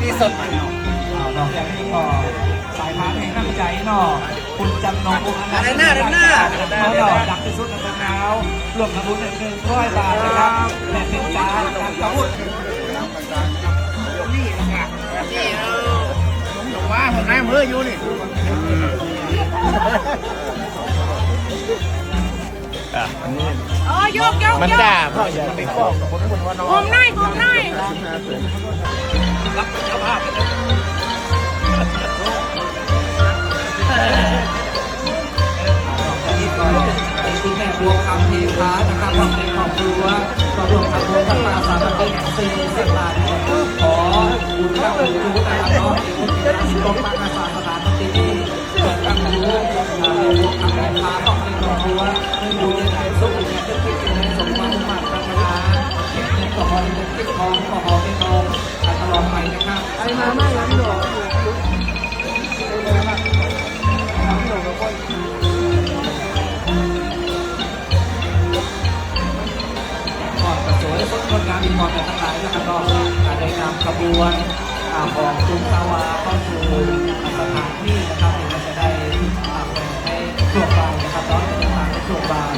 ที่สุด นอกจากนี้ก็สายพานแห่งน้ำใจเนาะคุณจำนงองค์ อะไรหน้าเดินหน้า เขาดอกดักที่สุดในหนาวรวมทำบุญ100 บาทนะครับและเป็นการกระพุ้น นี่นะครับนี่ผมว่าผมนั่งมืออยู่นี่ อ๋อยก มันด่าพ่ออย่าไปฟ้องคนคนว่าน้อง ผมหน่อย รับเจ้าภาพจากนี้ก็เป็นที่แม่บัวคำเทพานะครับของในครอบครัวก็รวมทำบุญทั้งมาสามัคคีซื้อสิบบาทขอบุญข้าวบุญรู้นะครับเนาะตรงมาสาสถานที่นี้เกิดตั้งรู้บัวคำเทพาของในครอบครัวให้ดูในใจสุขในจะคิดในสมหวังมั่นปรารถนาเก็บเงินก็พอเงินเก็บทองก็พอเก็บทองตลอดไปนะครับ ไปมาไม่ยังหลวง ก่อนประสวยสดงดงามมีความเป็นทั้งหลายนะครับก็ได้นำขบวนของจุงสาวาเข้าสู่สถานที่นะครับเดี๋ยวเราจะได้แบ่งให้ช่วงบ่ายนะครับตอนต่างๆในช่วงบ่าย